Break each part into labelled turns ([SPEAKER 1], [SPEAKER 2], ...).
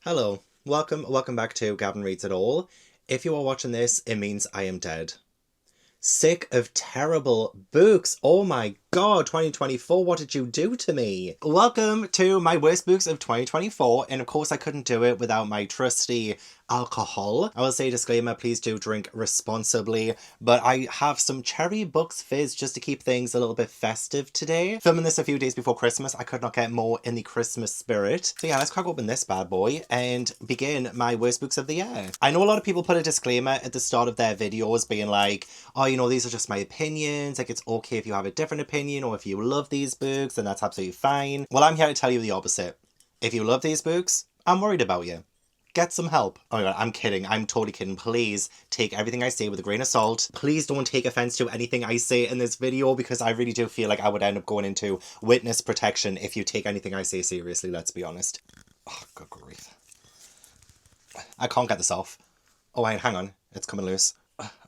[SPEAKER 1] Hello, welcome back to Gavin Reads It All. If you are watching this, it means I am dead. Sick of terrible books. Oh my god, 2024, what did you do to me? Welcome to my worst books of 2024, and of course I couldn't do it without my trusty alcohol. I will say disclaimer, please do drink responsibly, but I have some cherry Books Fizz just to keep things a little bit festive today. Filming this a few days before Christmas, I could not get more in the Christmas spirit. So yeah, let's crack open this bad boy and begin my worst books of the year. I know a lot of people put a disclaimer at the start of their videos being like, oh, you know, these are just my opinions, like it's okay if you have a different opinion or if you love these books, then that's absolutely fine. Well, I'm here to tell you the opposite. If you love these books, I'm worried about you. Get some help. Oh my god, I'm kidding. I'm totally kidding. Please take everything I say with a grain of salt. Please don't take offense to anything I say in this video because I really do feel like I would end up going into witness protection if you take anything I say seriously, let's be honest. Oh, good grief. I can't get this off. Oh, wait, hang on. It's coming loose.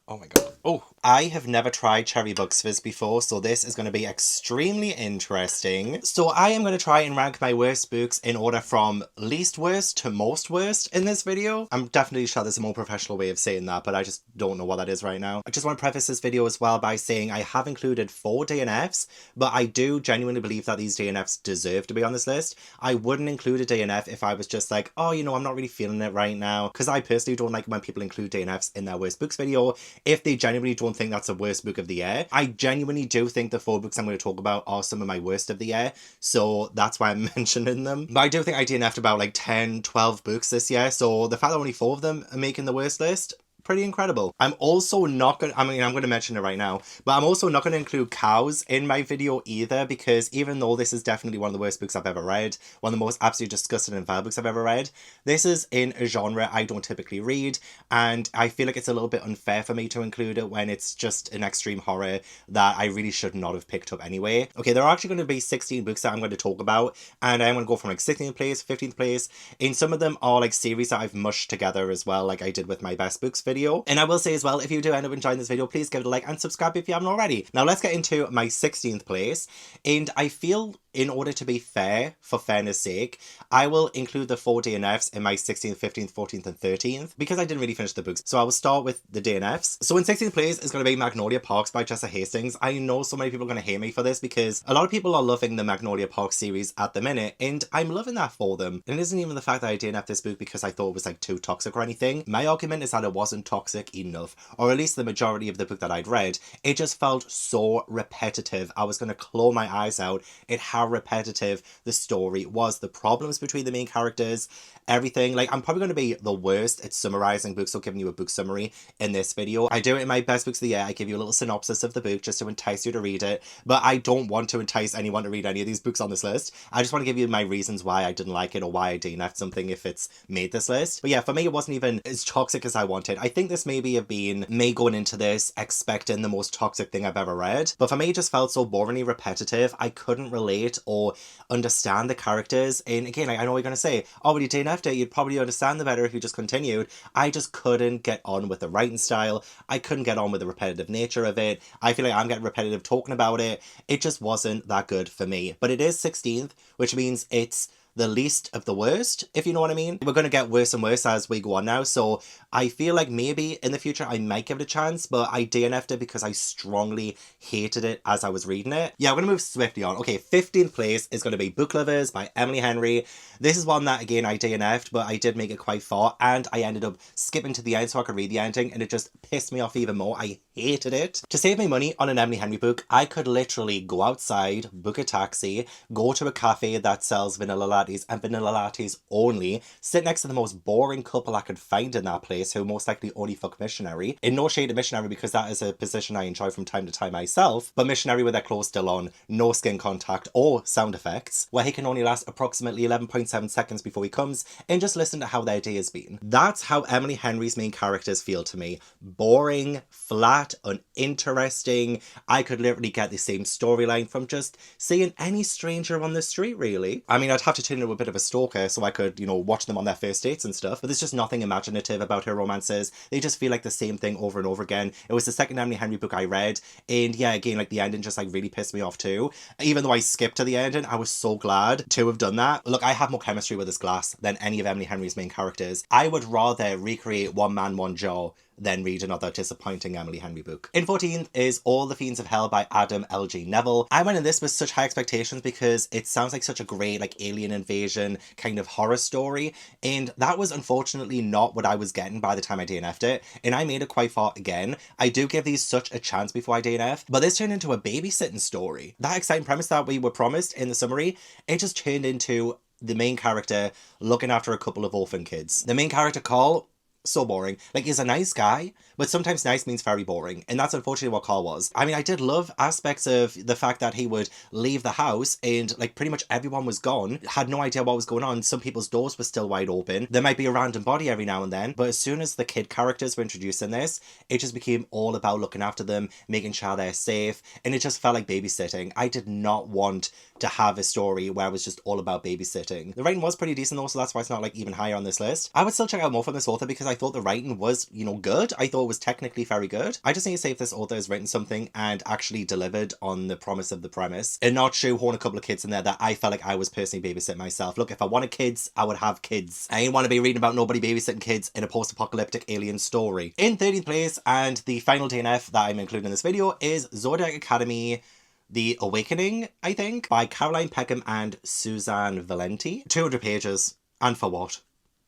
[SPEAKER 1] Oh my god. Oh, I have never tried Cherry Books Fizz before, so this is going to be extremely interesting. So I am going to try and rank my worst books in order from least worst to most worst in this video. I'm definitely sure there's a more professional way of saying that, but I just don't know what that is right now. I just want to preface this video as well by saying I have included 4 DNFs, but I do genuinely believe that these DNFs deserve to be on this list. I wouldn't include a DNF if I was just like, oh, you know, I'm not really feeling it right now, because I personally don't like when people include DNFs in their worst books video if they genuinely don't think that's the worst book of the year. I genuinely do think the 4 books I'm going to talk about are some of my worst of the year, so that's why I'm mentioning them. But I do think I DNF'd about like 10, 12 books this year, so the fact that only 4 of them are making the worst list, pretty incredible. I'm also not going to, I'm going to mention it right now, but I'm also not going to include cows in my video either, because even though this is definitely one of the worst books I've ever read, one of the most absolutely disgusting and vile books I've ever read, this is in a genre I don't typically read, and I feel like it's a little bit unfair for me to include it when it's just an extreme horror that I really should not have picked up anyway. Okay, there are actually going to be 16 books that I'm going to talk about, and I'm going to go from like 16th place, 15th place, and some of them are like series that I've mushed together as well, like I did with my best books video. And I will say as well, if you do end up enjoying this video, please give it a like and subscribe if you haven't already. Now let's get into my 16th place, and I feel in order to be fair, for fairness sake, I will include the 4 DNFs in my 16th, 15th, 14th, and 13th, because I didn't really finish the books. So I will start with the DNFs. So in 16th place is going to be Magnolia Parks by Jessa Hastings. I know so many people are going to hate me for this, because a lot of people are loving the Magnolia Parks series at the minute, and I'm loving that for them. And it isn't even the fact that I DNF'd this book because I thought it was like too toxic or anything. My argument is that it wasn't toxic enough, or at least the majority of the book that I'd read. It just felt so repetitive. I was going to claw my eyes out at how repetitive the story was, the problems between the main characters, everything. Like, I'm probably going to be the worst at summarizing books or giving you a book summary in this video. I do it in my best books of the year. I give you a little synopsis of the book just to entice you to read it, but I don't want to entice anyone to read any of these books on this list. I just want to give you my reasons why I didn't like it or why I DNF'd something if it's made this list. But yeah, for me, it wasn't even as toxic as I wanted. I think this maybe have been me going into this expecting the most toxic thing I've ever read, but for me, it just felt so boringly repetitive. I couldn't relate or understand the characters. And again, I know what you're going to say, oh, when you DNF'd it, you'd probably understand the better if you just continued. I just couldn't get on with the writing style. I couldn't get on with the repetitive nature of it. I feel like I'm getting repetitive talking about it. It just wasn't that good for me. But it is 16th, which means it's the least of the worst, if you know what I mean. We're going to get worse and worse as we go on now, so I feel like maybe in the future I might give it a chance, but I DNF'd it because I strongly hated it as I was reading it. Yeah, we're going to move swiftly on. Okay, 15th place is going to be Book Lovers by Emily Henry. This is one that, again, I DNF'd, but I did make it quite far, and I ended up skipping to the end so I could read the ending, and it just pissed me off even more. I hated it. To save me money on an Emily Henry book, I could literally go outside, book a taxi, go to a cafe that sells vanilla lattes and vanilla lattes only, sit next to the most boring couple I could find in that place who most likely only fuck Missionary. In no shade of Missionary, because that is a position I enjoy from time to time myself, but Missionary with their clothes still on, no skin contact or sound effects, where he can only last approximately 11.7 seconds before he comes, and just listen to how their day has been. That's how Emily Henry's main characters feel to me. Boring, flat, uninteresting. I could literally get the same storyline from just seeing any stranger on the street, really. I mean, I'd have to turn into a bit of a stalker so I could, you know, watch them on their first dates and stuff. But there's just nothing imaginative about her romances. They just feel like the same thing over and over again. It was the second Emily Henry book I read. And yeah, again, like the ending just like really pissed me off too. Even though I skipped to the ending, I was so glad to have done that. Look, I have more chemistry with this glass than any of Emily Henry's main characters. I would rather recreate One Man, One Jaw then read another disappointing Emily Henry book. In 14th is All the Fiends of Hell by Adam L.G. Neville. I went in this with such high expectations because it sounds like such a great like alien invasion kind of horror story, and that was unfortunately not what I was getting by the time I DNF'd it, and I made it quite far again. I do give these such a chance before I DNF, but this turned into a babysitting story. That exciting premise that we were promised in the summary, it just turned into the main character looking after a couple of orphan kids. The main character, Carl, so boring. Like, he's a nice guy, but sometimes nice means very boring, and that's unfortunately what Carl was. I mean, I did love aspects of the fact that he would leave the house and like pretty much everyone was gone, had no idea what was going on. Some people's doors were still wide open. There might be a random body every now and then, but as soon as the kid characters were introduced in this, it just became all about looking after them, making sure they're safe, and it just felt like babysitting. I did not want to have a story where it was just all about babysitting. The writing was pretty decent though, so that's why it's not like even higher on this list. I would still check out more from this author because I thought the writing was, you know, good. I thought it was technically very good. I just need to say if this author has written something and actually delivered on the promise of the premise and not shoehorn a couple of kids in there that I felt like I was personally babysitting myself. Look, if I wanted kids, I would have kids. I ain't want to be reading about nobody babysitting kids in a post-apocalyptic alien story. In 13th place, and the final DNF that I'm including in this video, is Zodiac Academy The Awakening, I think, by Caroline Peckham and Suzanne Valenti. 200 pages. And for what?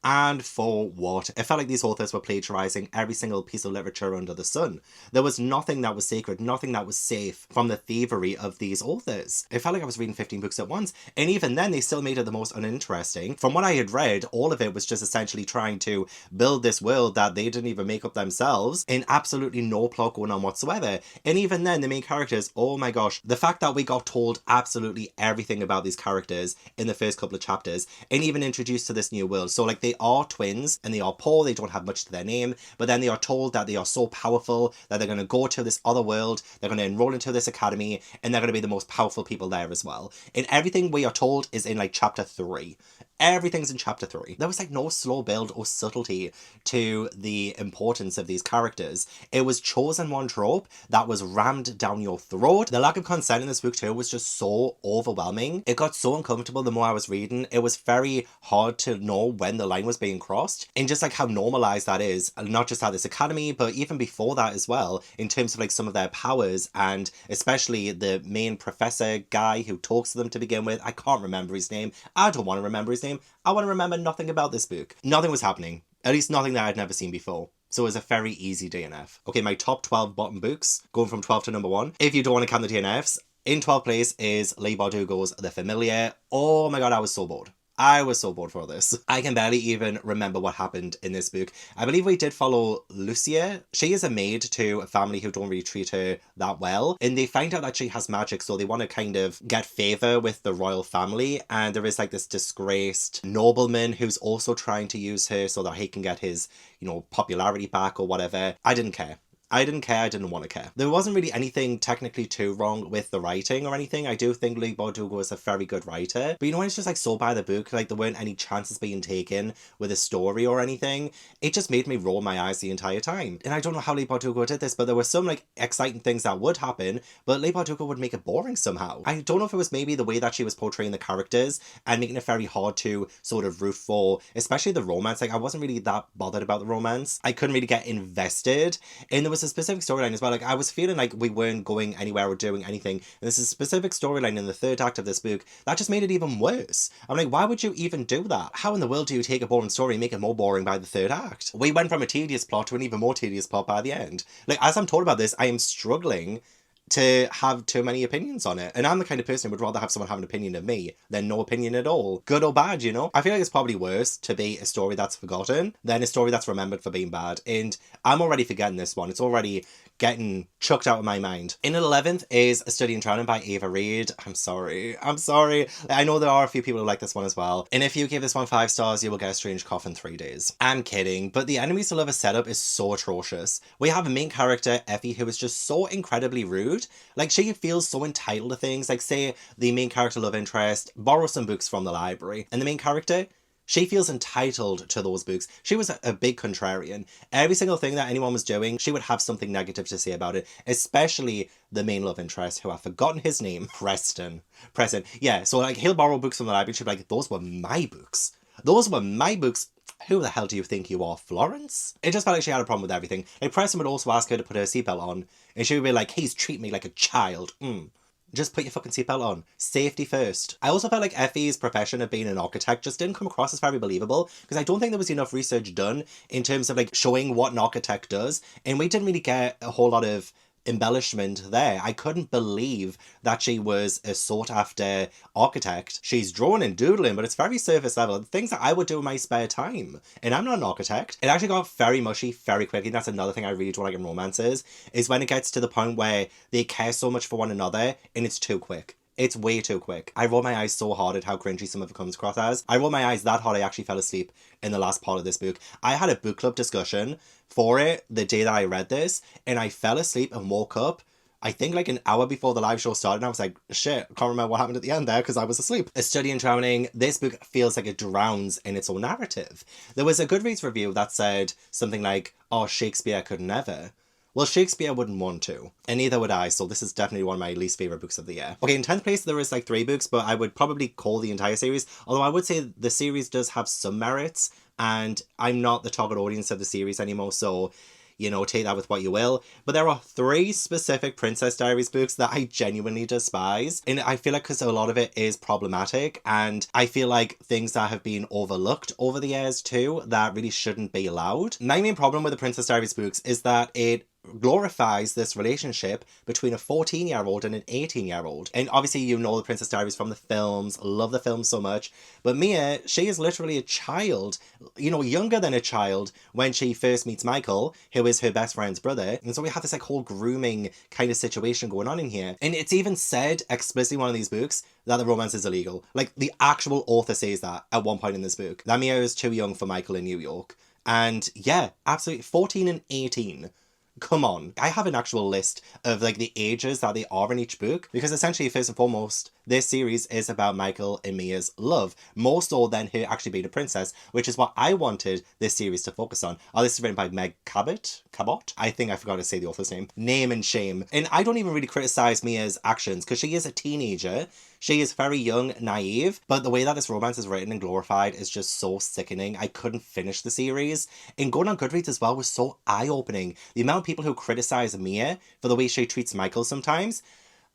[SPEAKER 1] And for what? It felt like these authors were plagiarizing every single piece of literature under the sun. There was nothing that was sacred, nothing that was safe from the thievery of these authors. It felt like I was reading 15 books at once, and even then they still made it the most uninteresting. From what I had read, all of it was just essentially trying to build this world that they didn't even make up themselves, and absolutely no plot going on whatsoever. And even then, the main characters, oh my gosh, the fact that we got told absolutely everything about these characters in the first couple of chapters, and even introduced to this new world. So like, they are twins and they are poor, they don't have much to their name, but then they are told that they are so powerful that they're going to go to this other world, they're going to enroll into this academy, and they're going to be the most powerful people there as well. And everything we are told is in like chapter 3. Everything's in chapter 3. There was like no slow build or subtlety to the importance of these characters. It was chosen one trope that was rammed down your throat. The lack of consent in this book too was just so overwhelming. It got so uncomfortable the more I was reading. It was very hard to know when the line was being crossed, and just like how normalized that is, not just at this academy, but even before that as well, in terms of like some of their powers, and especially the main professor guy who talks to them to begin with. I can't remember his name. I don't want to remember his name. I want to remember nothing about this book. Nothing was happening. At least nothing that I'd never seen before. So it was a very easy DNF. Okay, my top 12 bottom books, going from 12 to number 1. If you don't want to count the DNFs, in 12th place is Leigh Bardugo's The Familiar. Oh my god, I was so bored. I was so bored for this. I can barely even remember what happened in this book. I believe we did follow Lucia. She is a maid to a family who don't really treat her that well, and they find out that she has magic, so they want to kind of get favour with the royal family, and there is like this disgraced nobleman who's also trying to use her so that he can get his, you know, popularity back or whatever. I didn't care. I didn't care, I didn't want to care. There wasn't really anything technically too wrong with the writing or anything. I do think Leigh Bardugo is a very good writer. But you know when it's just like so by the book, like there weren't any chances being taken with a story or anything, it just made me roll my eyes the entire time. And I don't know how Leigh Bardugo did this, but there were some like exciting things that would happen, but Leigh Bardugo would make it boring somehow. I don't know if it was maybe the way that she was portraying the characters and making it very hard to sort of root for, especially the romance. Like I wasn't really that bothered about the romance. I couldn't really get invested. And there was a specific storyline as well. Like I was feeling like we weren't going anywhere or doing anything. And there's a specific storyline in the third act of this book that just made it even worse. I'm like, why would you even do that? How in the world do you take a boring story and make it more boring by the third act? We went from a tedious plot to an even more tedious plot by the end. Like as I'm talking about this, I am struggling to have too many opinions on it. And I'm the kind of person who would rather have someone have an opinion of me than no opinion at all. Good or bad, you know? I feel like it's probably worse to be a story that's forgotten than a story that's remembered for being bad. And I'm already forgetting this one. It's already getting chucked out of my mind. In 11th is A Study in Drowning by Ava Reid. I'm sorry. I know there are a few people who like this one as well. And if you give this one 5 stars, you will get a strange cough in 3 days. I'm kidding, but the enemies to lover setup is so atrocious. We have a main character, Effie, who is just so incredibly rude. loud. Like, she feels so entitled to things. Like, say the main character love interest borrows some books from the library, and the main character, she feels entitled to those books. She was a big contrarian. Every single thing that anyone was doing, she would have something negative to say about it, especially the main love interest, who I've forgotten his name. Preston. Yeah, so like, he'll borrow books from the library, she'd be like, those were my books. Those were my books. Who the hell do you think you are, Florence? It just felt like she had a problem with everything. Like, Preston would also ask her to put her seatbelt on, and she would be like, he's treating me like a child. Just put your fucking seatbelt on. Safety first. I also felt like Effie's profession of being an architect just didn't come across as very believable, because I don't think there was enough research done in terms of like showing what an architect does, and we didn't really get a whole lot of embellishment there. I couldn't believe that she was a sought after architect. She's drawing and doodling, but it's very surface level. Things that I would do in my spare time. And I'm not an architect. It actually got very mushy very quickly. That's another thing I really don't like in romances, is when it gets to the point where they care so much for one another and it's too quick. It's way too quick. I rolled my eyes so hard at how cringy some of it comes across as. I rolled my eyes that hard I actually fell asleep in the last part of this book. I had a book club discussion for it the day that I read this, and I fell asleep and woke up, I think like an hour before the live show started, and I was like, shit, I can't remember what happened at the end there because I was asleep. A Study in Drowning, this book feels like it drowns in its own narrative. There was a Goodreads review that said something like, oh, Shakespeare could never. Well, Shakespeare wouldn't want to, and neither would I, so this is definitely one of my least favourite books of the year. Okay, in 10th place there is like 3 books, but I would probably call the entire series, although I would say the series does have some merits, and I'm not the target audience of the series anymore, so, you know, take that with what you will. But there are 3 specific Princess Diaries books that I genuinely despise, and I feel like because a lot of it is problematic, and I feel like things that have been overlooked over the years too, that really shouldn't be allowed. My main problem with the Princess Diaries books is that it glorifies this relationship between a 14-year-old and an 18-year-old. And obviously you know the Princess Diaries from the films, love the films so much, but Mia, she is literally a child, you know, younger than a child when she first meets Michael, who is her best friend's brother. And so we have this like whole grooming kind of situation going on in here. And it's even said explicitly in one of these books that the romance is illegal. Like, the actual author says that at one point in this book, that Mia is too young for Michael in New York. And yeah, absolutely, 14 and 18. Come on. I have an actual list of like the ages that they are in each book, because essentially, first and foremost, this series is about Michael and Mia's love, more so than her actually being a princess, which is what I wanted this series to focus on. Oh, this is written by Meg Cabot? I think I forgot to say the author's name. Name and shame. And I don't even really criticize Mia's actions, because she is a teenager. She is very young, naive, but the way that this romance is written and glorified is just so sickening. I couldn't finish the series. And going on Goodreads as well was so eye-opening. The amount of people who criticize Mia for the way she treats Michael sometimes,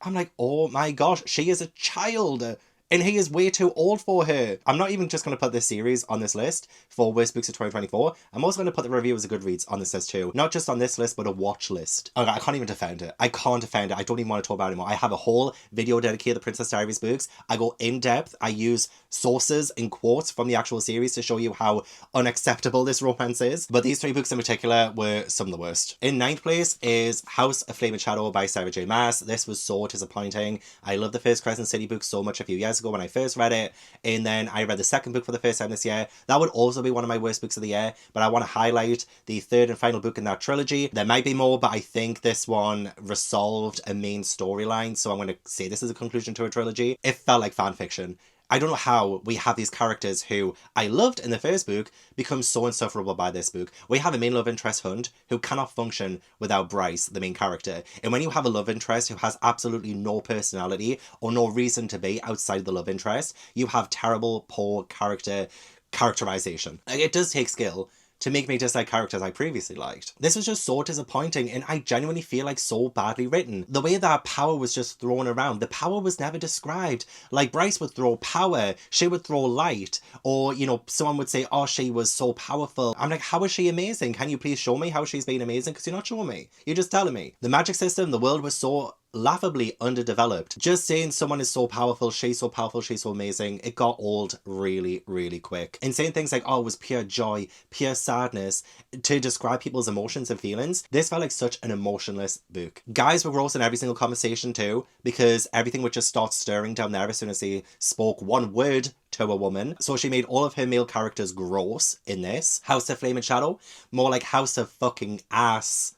[SPEAKER 1] I'm like, oh my gosh, she is a child. And he is way too old for her. I'm not even just going to put this series on this list for worst books of 2024. I'm also going to put the reviewers of Goodreads on this list too. Not just on this list, but a watch list. Okay, I can't even defend it. I can't defend it. I don't even want to talk about it anymore. I have a whole video dedicated to Princess Diaries books. I go in depth. I use sources and quotes from the actual series to show you how unacceptable this romance is. But these 3 books in particular were some of the worst. In 9th place is House of Flame and Shadow by Sarah J. Maas. This was so disappointing. I love the first Crescent City book so much a few years ago when I first read it, and then I read the second book for the first time this year. That would also be one of my worst books of the year, but I want to highlight the 3rd and final book in that trilogy. There might be more, but I think this one resolved a main storyline, so I'm going to say this is a conclusion to a trilogy. It felt like fan fiction. I don't know how we have these characters who I loved in the first book become so insufferable by this book. We have a main love interest, Hunt, who cannot function without Bryce, the main character. And when you have a love interest who has absolutely no personality or no reason to be outside the love interest, you have terrible, poor characterization. Like, it does take skill to make me dislike characters I previously liked. This was just so disappointing, and I genuinely feel like so badly written. The way that power was just thrown around, the power was never described. Like, Bryce would throw power, she would throw light, or, you know, someone would say, oh, she was so powerful. I'm like, how is she amazing? Can you please show me how she's been amazing? Because you're not showing me. You're just telling me. The magic system, the world was so laughably underdeveloped. Just saying someone is so powerful, she's so powerful, she's so amazing, it got old really, really quick. And saying things like, oh, it was pure joy, pure sadness, to describe people's emotions and feelings, this felt like such an emotionless book. Guys were gross in every single conversation too, because everything would just start stirring down there as soon as they spoke one word to a woman. So she made all of her male characters gross in this. House of Flame and Shadow, more like House of fucking Ass.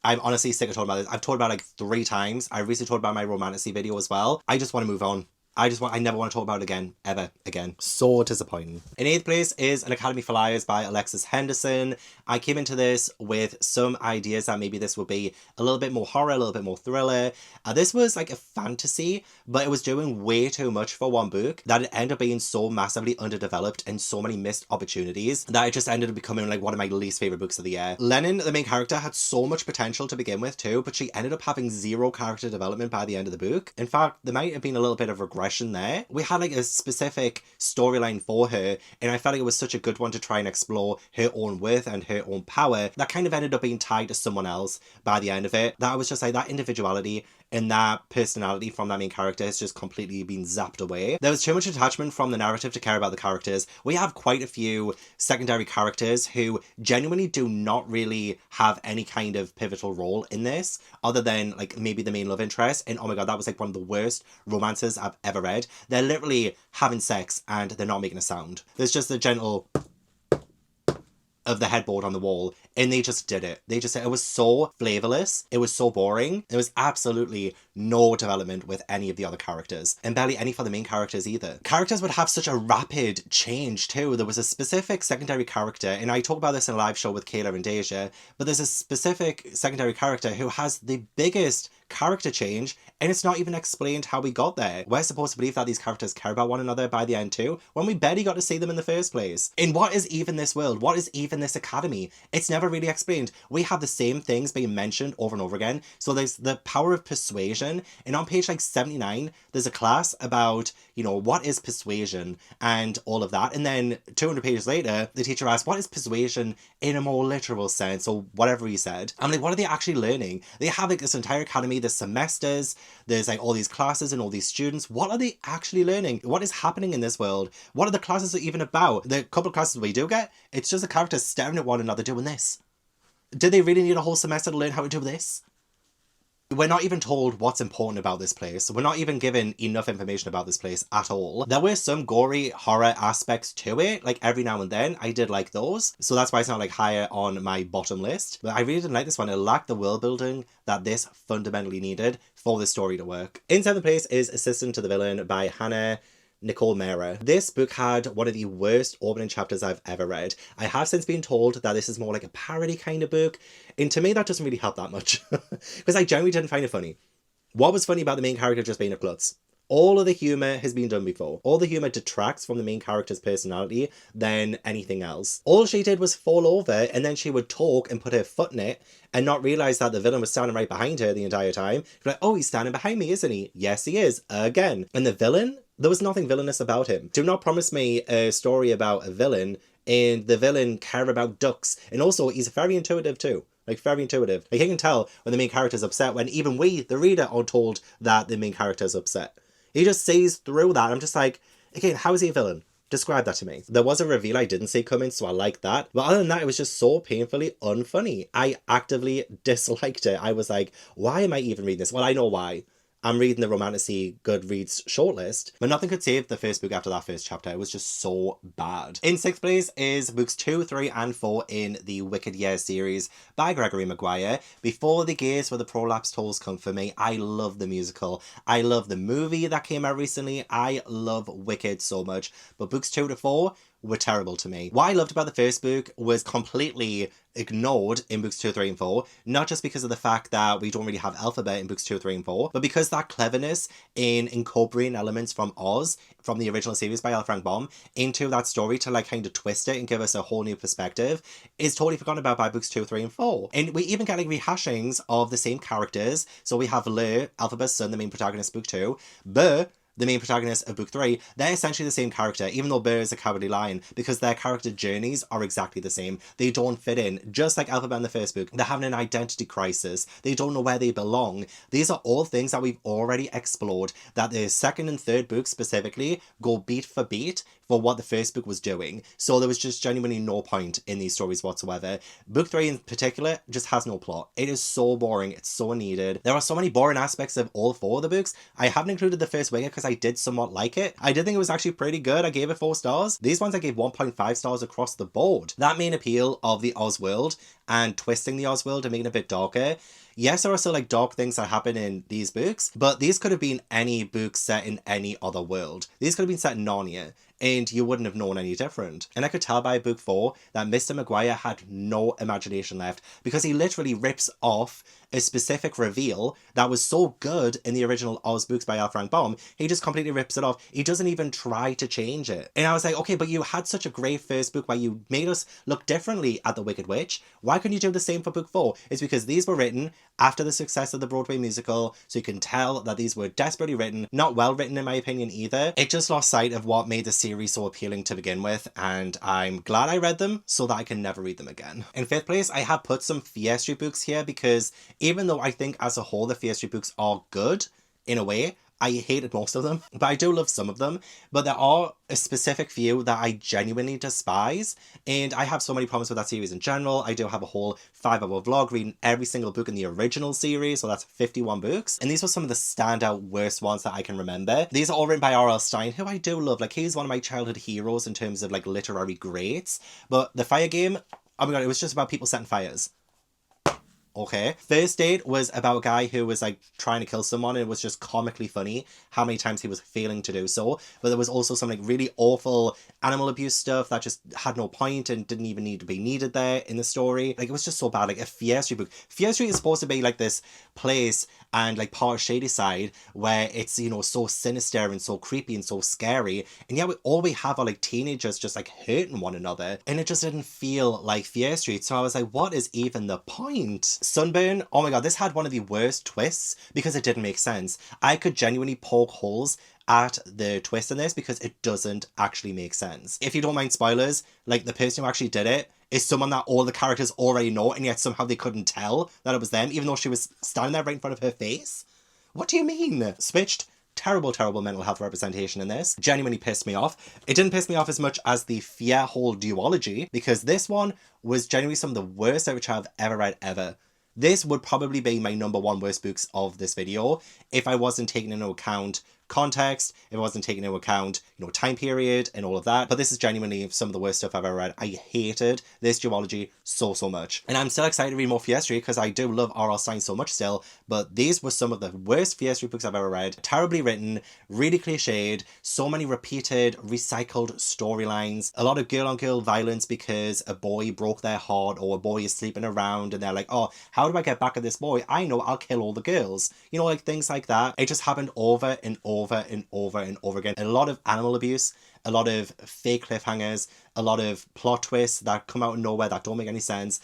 [SPEAKER 1] I'm honestly sick of talking about this. I've talked about it like 3 times. I recently talked about my romantasy video as well. I just want to move on. I never want to talk about it again, ever again. So disappointing. In 8th place is An Academy for Liars by Alexis Henderson. I came into this with some ideas that maybe this would be a little bit more horror, a little bit more thriller. This was like a fantasy, but it was doing way too much for one book that it ended up being so massively underdeveloped and so many missed opportunities that it just ended up becoming like one of my least favorite books of the year. Lennon, the main character, had so much potential to begin with too, but she ended up having 0 character development by the end of the book. In fact, there might have been a little bit of regression there. We had like a specific storyline for her, and I felt like it was such a good one to try and explore her own worth and her own power that kind of ended up being tied to someone else by the end of it. That was just like that individuality and that personality from that main character has just completely been zapped away. There was too much attachment from the narrative to care about the characters. We have quite a few secondary characters who genuinely do not really have any kind of pivotal role in this, other than like maybe the main love interest. And oh my god, that was like one of the worst romances I've ever read. They're literally having sex and they're not making a sound. There's just a gentle of the headboard on the wall, and they just did it. It was so flavorless, it was so boring, there was absolutely no development with any of the other characters, and barely any for the main characters either. Characters would have such a rapid change too. There was a specific secondary character, and I talk about this in a live show with Kayla and Deja, but there's a specific secondary character who has the biggest character change, and it's not even explained how we got there. We're supposed to believe that these characters care about one another by the end too, when we barely got to see them in the first place. And what is even this world? What is even this academy? It's never really explained. We have the same things being mentioned over and over again. So there's the power of persuasion, and on page like 79, there's a class about, you know, what is persuasion and all of that. And then 200 pages later, the teacher asks, what is persuasion in a more literal sense, or whatever he said. I'm like, what are they actually learning? They have like this entire academy, the semesters, there's like all these classes and all these students. What are they actually learning? What is happening in this world? What are the classes even about? The couple of classes we do get, it's just the characters staring at one another doing this. Did they really need a whole semester to learn how to do this? We're not even told what's important about this place. We're not even given enough information about this place at all. There were some gory horror aspects to it, like every now and then. I did like those, so that's why it's not like higher on my bottom list. But I really didn't like this one. It lacked the world building that this fundamentally needed for the story to work. In 7th place is Assistant to the Villain by Hannah Nicole Mera. This book had one of the worst opening chapters I've ever read. I have since been told that this is more like a parody kind of book, and to me that doesn't really help that much because I generally didn't find it funny. What was funny about the main character just being a klutz? All of the humour has been done before. All the humour detracts from the main character's personality than anything else. All she did was fall over, and then she would talk and put her foot in it and not realise that the villain was standing right behind her the entire time. She'd be like, oh, he's standing behind me, isn't he? Yes, he is. Again. And the villain? There was nothing villainous about him. Do not promise me a story about a villain and the villain care about ducks. And also, he's very intuitive too. Like, very intuitive. Like, he can tell when the main character's upset, when even we, the reader, are told that the main character's upset. He just sees through that. I'm just like, again, how is he a villain? Describe that to me. There was a reveal I didn't see coming, so I like that. But other than that, it was just so painfully unfunny. I actively disliked it. I was like, why am I even reading this? Well, I know why. I'm reading the Romantasy Goodreads shortlist, but nothing could save the first book after that first chapter. It was just so bad. In 6th place is books 2, 3, and 4 in the Wicked Year series by Gregory Maguire. Before the Gaze Where the Prolapsed Holes Come For Me, I love the musical. I love the movie that came out recently. I love Wicked so much, but books 2 to 4 were terrible to me. What I loved about the first book was completely ignored in books 2, 3, and 4, not just because of the fact that we don't really have alphabet in books 2, 3, and 4, but because that cleverness in incorporating elements from Oz, from the original series by L. Frank Baum, into that story to like kind of twist it and give us a whole new perspective is totally forgotten about by books 2, 3, and 4. And we even get like rehashings of the same characters. So we have Le, Alphabet's son, the main protagonist, book 2, Burr, the main protagonist of book 3, they're essentially the same character, even though Burr is a cowardly lion, because their character journeys are exactly the same. They don't fit in, just like Alphabet in the first book. They're having an identity crisis. They don't know where they belong. These are all things that we've already explored, that the second and third books specifically go beat for beat for what the first book was doing. So there was just genuinely no point in these stories whatsoever. Book 3 in particular just has no plot. It is so boring. It's so unneeded. There are so many boring aspects of all 4 of the books. I haven't included the first Winger because I did somewhat like it. I did think it was actually pretty good. I gave it 4 stars. These ones I gave 1.5 stars across the board. That main appeal of the Oz world and twisting the Oz world and making it a bit darker. Yes, there are still like dark things that happen in these books, but these could have been any book set in any other world. These could have been set in Narnia, and you wouldn't have known any different. And I could tell by book 4 that Mr. Maguire had no imagination left, because he literally rips off a specific reveal that was so good in the original Oz books by L. Frank Baum. He just completely rips it off. He doesn't even try to change it. And I was like, okay, but you had such a great first book where you made us look differently at the Wicked Witch. Why couldn't you do the same for book 4? It's because these were written after the success of the Broadway musical, so you can tell that these were desperately written, not well written in my opinion either. It just lost sight of what made the series so appealing to begin with, and I'm glad I read them so that I can never read them again. In 5th place, I have put some Fear Street books here because even though I think as a whole the Fear Street books are good, in a way, I hated most of them, but I do love some of them. But there are a specific few that I genuinely despise, and I have so many problems with that series in general. I do have a whole 5-hour vlog reading every single book in the original series, so that's 51 books. And these were some of the standout worst ones that I can remember. These are all written by R.L. Stine, who I do love. Like, he's one of my childhood heroes in terms of like literary greats. But the Fire Game, oh my god, it was just about people setting fires. Okay. First Date was about a guy who was like trying to kill someone, and it was just comically funny how many times he was failing to do so. But there was also some like really awful animal abuse stuff that just had no point and didn't even need to be needed there in the story. Like, it was just so bad. Like a Fear Street book. Fear Street is supposed to be like this place and like part of Shadyside where it's, you know, so sinister and so creepy and so scary, and yet all we have are like teenagers just like hurting one another, and it just didn't feel like Fear Street. So I was like, what is even the point? Sunburn, oh my god, this had one of the worst twists because it didn't make sense. I could genuinely poke holes at the twist in this because it doesn't actually make sense. If you don't mind spoilers, like the person who actually did it is someone that all the characters already know, and yet somehow they couldn't tell that it was them, even though she was standing there right in front of her face. What do you mean? Switched. Terrible, terrible mental health representation in this. Genuinely pissed me off. It didn't piss me off as much as the Fear whole duology, because this one was genuinely some of the worst which I've ever read ever. This would probably be my #1 worst books of this video if I wasn't taking into account context, if I wasn't taking into account, you know, time period and all of that. But this is genuinely some of the worst stuff I've ever read. I hated this duology so much. And I'm still excited to read more Fear Street because I do love R.L. Stine so much still, but these were some of the worst Fear Street books I've ever read. Terribly written, really cliched, so many repeated, recycled storylines, a lot of girl-on-girl violence because a boy broke their heart or a boy is sleeping around and they're like, oh, how do I get back at this boy? I know, I'll kill all the girls. You know, like things like that. It just happened over and over and over and over again. A lot of animal abuse, a lot of fake cliffhangers, a lot of plot twists that come out of nowhere that don't make any sense.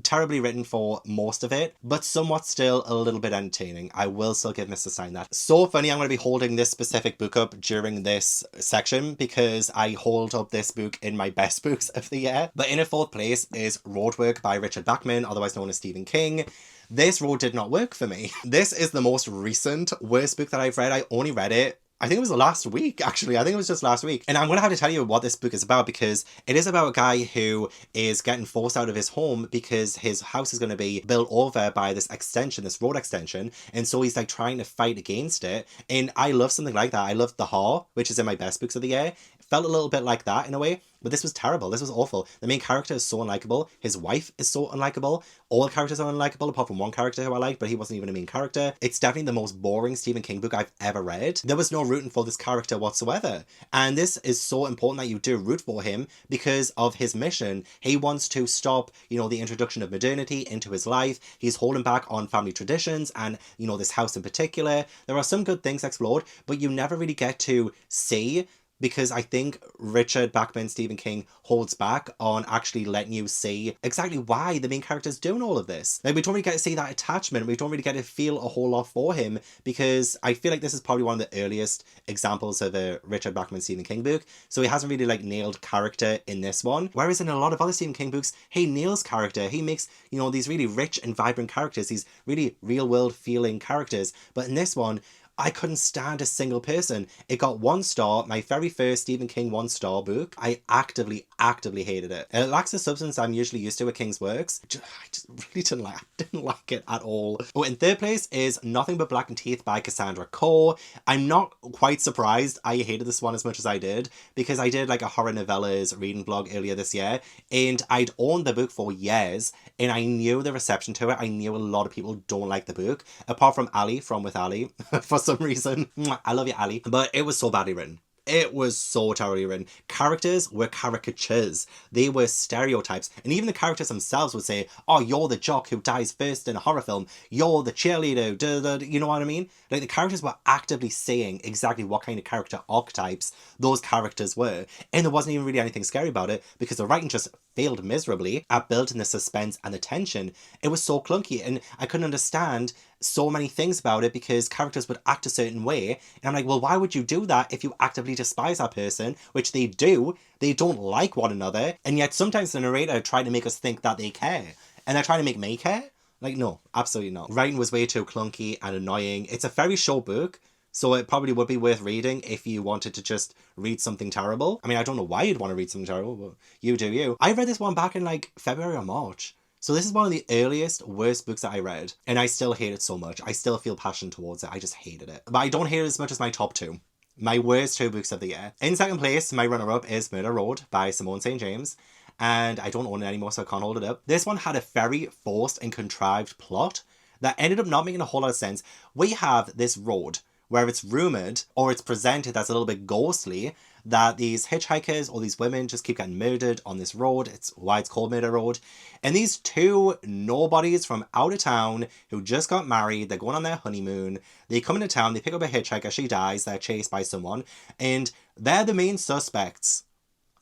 [SPEAKER 1] Terribly written for most of it, but somewhat still a little bit entertaining. I will still give Mr. Stine that. So funny, I'm going to be holding this specific book up during this section because I hold up this book in my best books of the year. But in a 4th place is Roadwork by Richard Bachman, otherwise known as Stephen King. This road did not work for me. This is the most recent worst book that I've read. I only read it, I think it was last week, actually. I think it was just last week. And I'm going to have to tell you what this book is about, because it is about a guy who is getting forced out of his home because his house is going to be built over by this extension, this road extension. And so he's like trying to fight against it. And I love something like that. I love The Haw, which is in my best books of the year. It felt a little bit like that in a way. But this was terrible. This was awful. The main character is so unlikable. His wife is so unlikable. All the characters are unlikable apart from one character who I liked, but he wasn't even a main character. It's definitely the most boring Stephen King book I've ever read. There was no rooting for this character whatsoever. And this is so important that you do root for him because of his mission. He wants to stop, you know, the introduction of modernity into his life. He's holding back on family traditions and, you know, this house in particular. There are some good things explored, but you never really get to see, because I think Richard Bachman, Stephen King, holds back on actually letting you see exactly why the main character is doing all of this. Like, we don't really get to see that attachment. We don't really get to feel a whole lot for him, because I feel like this is probably one of the earliest examples of a Richard Bachman, Stephen King book. So he hasn't really like nailed character in this one. Whereas in a lot of other Stephen King books, he nails character. He makes, you know, these really rich and vibrant characters, these really real world feeling characters. But in this one, I couldn't stand a single person. It got 1 star, my very first Stephen King 1 star book. I actively hated it. It lacks the substance I'm usually used to with King's works. I just really didn't like it at all. Oh, in third place is Nothing But Black and Teeth by Cassandra Cole. I'm not quite surprised I hated this one as much as I did, because I did like a horror novellas reading blog earlier this year, and I'd owned the book for years, and I knew the reception to it. I knew a lot of people don't like the book, apart from Allie from With Allie, for some reason. I love you, Allie. But it was so badly written. It was so terribly written. Characters were caricatures. They were stereotypes. And even the characters themselves would say, oh, you're the jock who dies first in a horror film. You're the cheerleader. You know what I mean? Like, the characters were actively saying exactly what kind of character archetypes those characters were. And there wasn't even really anything scary about it, because the writing just failed miserably at building the suspense and the tension. It was so clunky, and I couldn't understand so many things about it, because characters would act a certain way, and I'm like, well, why would you do that if you actively despise that person? Which they do. They don't like one another, and yet sometimes the narrator tried to make us think that they care, and they're trying to make me care. Like, no, absolutely not. Writing was way too clunky and annoying. It's a very short book, so it probably would be worth reading if you wanted to just read something terrible. I mean, I don't know why you'd want to read something terrible, but you do you. I read this one back in like February or March. So this is one of the earliest, worst books that I read, and I still hate it so much. I still feel passion towards it. I just hated it. But I don't hate it as much as my top 2. My worst 2 books of the year. In second place, my runner-up is Murder Road by Simone St. James, and I don't own it anymore, so I can't hold it up. This one had a very forced and contrived plot that ended up not making a whole lot of sense. We have this road where it's rumoured, or it's presented as a little bit ghostly, that these hitchhikers or these women just keep getting murdered on this road. It's why it's called Murder Road. And these 2 nobodies from out of town who just got married, they're going on their honeymoon, they come into town, they pick up a hitchhiker, she dies, they're chased by someone, and they're the main suspects.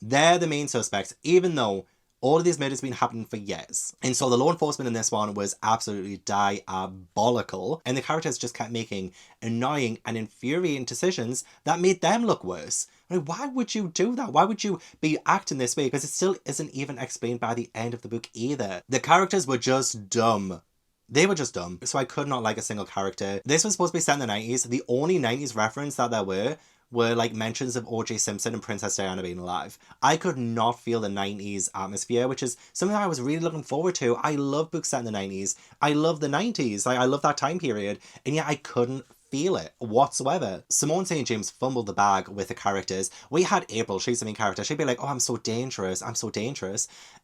[SPEAKER 1] They're the main suspects, even though all of these murders have been happening for years. And so the law enforcement in this one was absolutely diabolical. And the characters just kept making annoying and infuriating decisions that made them look worse. I mean, why would you do that? Why would you be acting this way? Because it still isn't even explained by the end of the book either. The characters were just dumb. They were just dumb. So I could not like a single character. This was supposed to be set in the 90s. The only 90s reference that there were like mentions of O.J. Simpson and Princess Diana being alive. I could not feel the 90s atmosphere, which is something I was really looking forward to. I love books set in the 90s. I love the 90s. I love that time period. And yet I couldn't feel it whatsoever. Simone St. James fumbled the bag with the characters. We had April, she's the main character. She'd be like, oh, I'm so dangerous.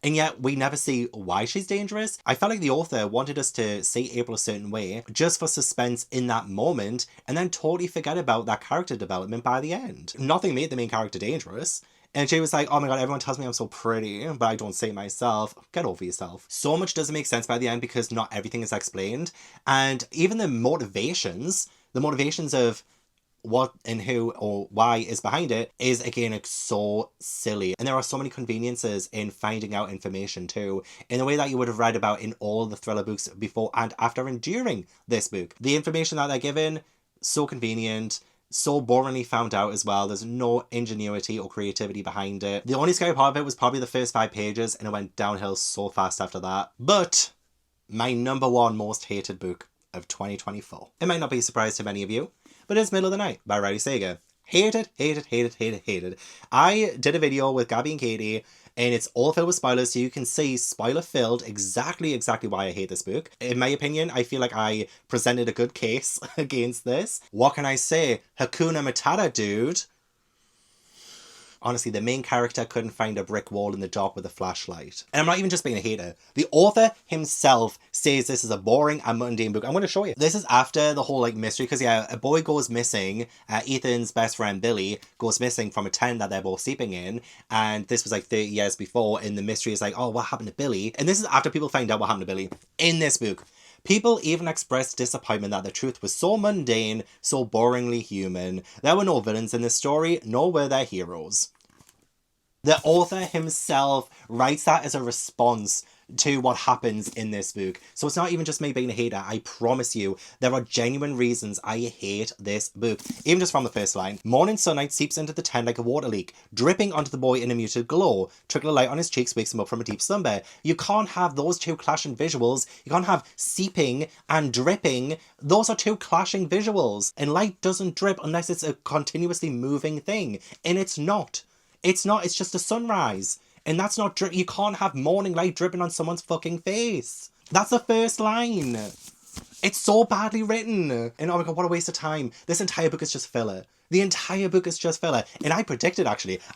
[SPEAKER 1] And yet we never see why she's dangerous. I felt like the author wanted us to see April a certain way just for suspense in that moment, and then totally forget about that character development by the end. Nothing made the main character dangerous. And she was like, oh my god, everyone tells me I'm so pretty, but I don't say it myself. Get over yourself. So much doesn't make sense by the end because not everything is explained. And even the motivations of what and who or why is behind it is, again, like, so silly. And there are so many conveniences in finding out information too, in a way that you would have read about in all the thriller books before and after and during this book. The information that they're given, so convenient, so boringly found out as well. There's no ingenuity or creativity behind it. The only scary part of it was probably the first 5 pages, and it went downhill so fast after that. But my number 1 most hated book of 2024. It might not be a surprise to many of you, but it's Middle of the Night by Riley Sager. Hated. I did a video with Gabby and Katie, and it's all filled with spoilers, so you can see spoiler-filled exactly why I hate this book. In my opinion, I feel like I presented a good case against this. What can I say? Hakuna Matata, dude. Honestly, the main character couldn't find a brick wall in the dark with a flashlight. And I'm not even just being a hater. The author himself says this is a boring and mundane book. I'm going to show you. This is after the whole, like, mystery, because, yeah, a boy goes missing. Ethan's best friend, Billy, goes missing from a tent that they're both sleeping in. And this was, like, 30 years before, and the mystery is like, oh, what happened to Billy? And this is after people find out what happened to Billy in this book. People even expressed disappointment that the truth was so mundane, so boringly human. There were no villains in this story, nor were there heroes. The author himself writes that as a response to what happens in this book. So it's not even just me being a hater. I promise you, there are genuine reasons I hate this book. Even just from the first line. Morning sunlight seeps into the tent like a water leak, dripping onto the boy in a muted glow. Trickle of light on his cheeks wakes him up from a deep slumber. You can't have those two clashing visuals. You can't have seeping and dripping. Those are two clashing visuals. And light doesn't drip unless it's a continuously moving thing. And it's not. It's not. It's just a sunrise. And that's not drip. You can't have morning light dripping on someone's fucking face. That's the first line. It's so badly written. And oh my god, what a waste of time. This entire book is just filler. The entire book is just filler. And I predicted,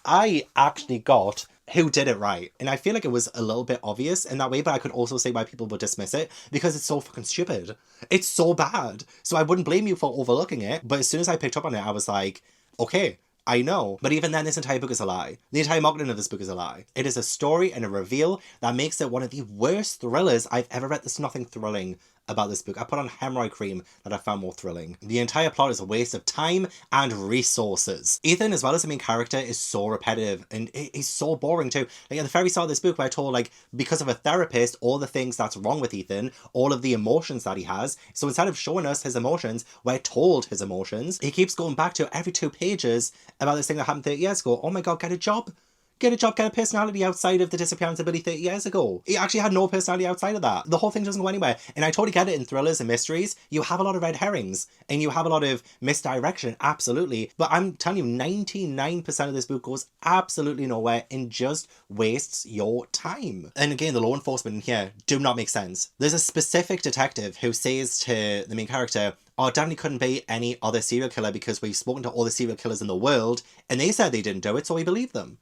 [SPEAKER 1] I actually got who did it right. And I feel like it was a little bit obvious in that way, but I could also see why people would dismiss it, because it's so fucking stupid. It's so bad. So I wouldn't blame you for overlooking it. But as soon as I picked up on it, I was like, okay, I know. But even then, this entire book is a lie. The entire marketing of this book is a lie. It is a story and a reveal that makes it one of the worst thrillers I've ever read. There's nothing thrilling about this book. I put on hemorrhoid cream that I found more thrilling. The entire plot is a waste of time and resources. Ethan, as well as the main character, is so repetitive and he's so boring too. Like at the very start of this book, we're told, like, because of a therapist, all the things that's wrong with Ethan, all of the emotions that he has. So instead of showing us his emotions, we're told his emotions. He keeps going back to every 2 pages about this thing that happened 30 years ago. Oh my god, get a job. Get a job, get a personality outside of the disappearance ability 30 years ago. He actually had no personality outside of that. The whole thing doesn't go anywhere. And I totally get it in thrillers and mysteries. You have a lot of red herrings and you have a lot of misdirection, absolutely. But I'm telling you, 99% of this book goes absolutely nowhere and just wastes your time. And again, the law enforcement in here do not make sense. There's a specific detective who says to the main character, oh, it definitely couldn't be any other serial killer because we've spoken to all the serial killers in the world and they said they didn't do it, so we believe them.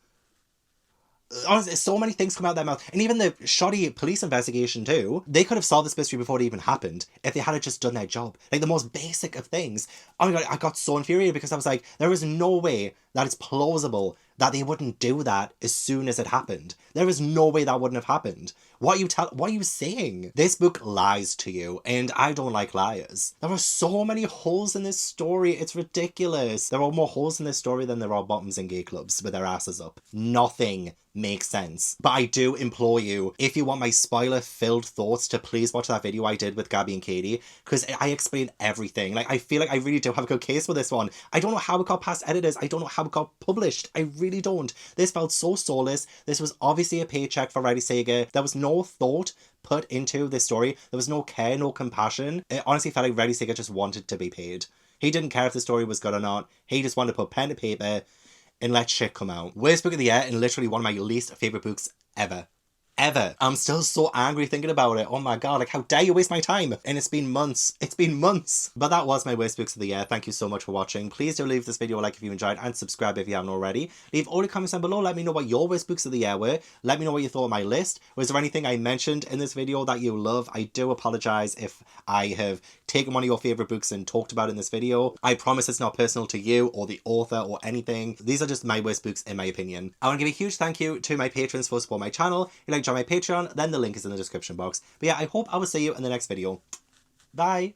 [SPEAKER 1] Honestly, so many things come out of their mouth. And even the shoddy police investigation too. They could have solved this mystery before it even happened if they had just done their job. Like the most basic of things. Oh my god, I got so infuriated because I was like, there is no way that it's plausible that they wouldn't do that as soon as it happened. There is no way that wouldn't have happened. What are you saying? This book lies to you, and I don't like liars. There are so many holes in this story, it's ridiculous. There are more holes in this story than there are bottoms in gay clubs with their asses up. Nothing makes sense. But I do implore you, if you want my spoiler-filled thoughts, to please watch that video I did with Gabby and Katie, because I explained everything. Like, I feel like I really do have a good case for this one. I don't know how it got past editors. I don't know how it got published. I really don't. This felt so soulless. This was obviously a paycheck for Riley Sager. There was no thought put into this story. There was no care, no compassion. It honestly felt like Riley Sager just wanted to be paid. He didn't care if the story was good or not. He just wanted to put pen to paper and let shit come out. Worst book of the year and literally one of my least favourite books ever. Ever. I'm still so angry thinking about it. Oh my god, like how dare you waste my time? And it's been months. It's been months. But that was my worst books of the year. Thank you so much for watching. Please do leave this video a like if you enjoyed and subscribe if you haven't already. Leave all the comments down below. Let me know what your worst books of the year were. Let me know what you thought of my list. Was there anything I mentioned in this video that you love? I do apologise if I have taken one of your favourite books and talked about it in this video. I promise it's not personal to you or the author or anything. These are just my worst books in my opinion. I want to give a huge thank you to my patrons for supporting my channel. If you'd like to join my Patreon, then the link is in the description box. But yeah, I hope I will see you in the next video. Bye!